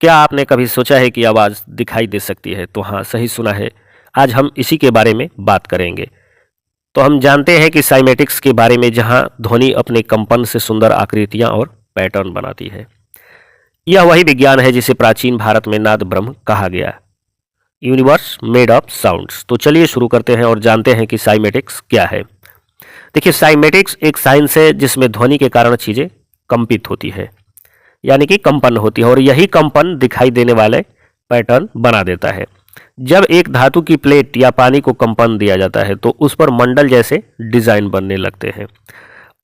क्या आपने कभी सोचा है कि आवाज़ दिखाई दे सकती है? तो हाँ, सही सुना है। आज हम इसी के बारे में बात करेंगे। तो हम जानते हैं कि साइमेटिक्स के बारे में, जहाँ ध्वनि अपने कंपन से सुंदर आकृतियाँ और पैटर्न बनाती है। यह वही विज्ञान है जिसे प्राचीन भारत में नाद ब्रह्म कहा गया, यूनिवर्स मेड ऑफ साउंड्स। तो चलिए शुरू करते हैं और जानते हैं कि साइमेटिक्स क्या है। देखिए, साइमेटिक्स एक साइंस है जिसमें ध्वनि के कारण चीज़ें कंपित होती है, यानी कि कंपन होती है, और यही कंपन दिखाई देने वाले पैटर्न बना देता है। जब एक धातु की प्लेट या पानी को कंपन दिया जाता है तो उस पर मंडल जैसे डिजाइन बनने लगते हैं,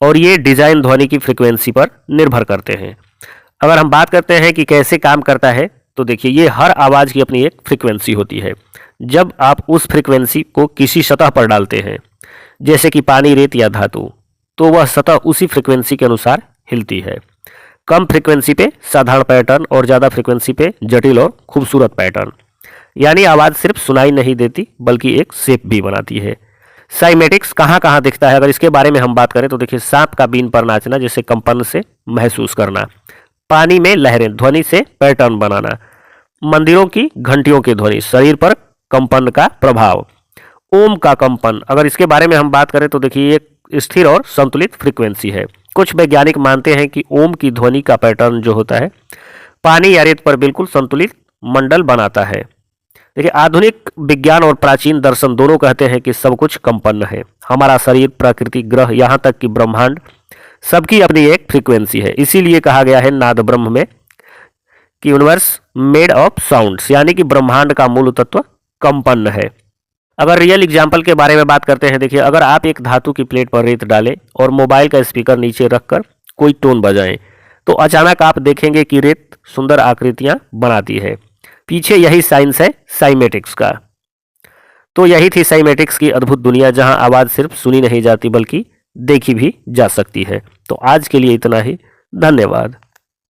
और ये डिजाइन ध्वनि की फ्रीक्वेंसी पर निर्भर करते हैं। अगर हम बात करते हैं कि कैसे काम करता है, तो देखिए, ये हर आवाज़ की अपनी एक फ्रीक्वेंसी होती है। जब आप उस फ्रीक्वेंसी को किसी सतह पर डालते हैं, जैसे कि पानी, रेत या धातु, तो वह सतह उसी फ्रीक्वेंसी के अनुसार हिलती है। कम फ्रीक्वेंसी पे साधारण पैटर्न और ज़्यादा फ्रीक्वेंसी पे जटिल और खूबसूरत पैटर्न, यानी आवाज़ सिर्फ सुनाई नहीं देती बल्कि एक शेप भी बनाती है। साइमेटिक्स कहाँ कहाँ दिखता है, अगर इसके बारे में हम बात करें तो देखिए, सांप का बीन पर नाचना, जैसे कंपन से महसूस करना। पानी में लहरें, ध्वनि से पैटर्न बनाना। मंदिरों की घंटियों की ध्वनि, शरीर पर कंपन का प्रभाव। ओम का कंपन, अगर इसके बारे में हम बात करें तो देखिए, एक स्थिर और संतुलित फ्रीक्वेंसी है। कुछ वैज्ञानिक मानते हैं कि ओम की ध्वनि का पैटर्न जो होता है, पानी या रेत पर बिल्कुल संतुलित मंडल बनाता है। देखिए, आधुनिक विज्ञान और प्राचीन दर्शन दोनों कहते हैं कि सब कुछ कंपन है। हमारा शरीर, प्रकृति, ग्रह, यहाँ तक कि ब्रह्मांड, सबकी अपनी एक फ्रीक्वेंसी है। इसीलिए कहा गया है नाद ब्रह्म में कि यूनिवर्स मेड ऑफ साउंड्स, यानी कि ब्रह्मांड का मूल तत्व कंपन है। अगर रियल एग्जाम्पल के बारे में बात करते हैं, देखिए, अगर आप एक धातु की प्लेट पर रेत डालें और मोबाइल का स्पीकर नीचे रखकर कोई टोन बजाएं, तो अचानक आप देखेंगे कि रेत सुंदर आकृतियां बनाती है। पीछे यही साइंस है साइमेटिक्स का। तो यही थी साइमेटिक्स की अद्भुत दुनिया, जहां आवाज़ सिर्फ सुनी नहीं जाती बल्कि देखी भी जा सकती है। तो आज के लिए इतना ही। धन्यवाद।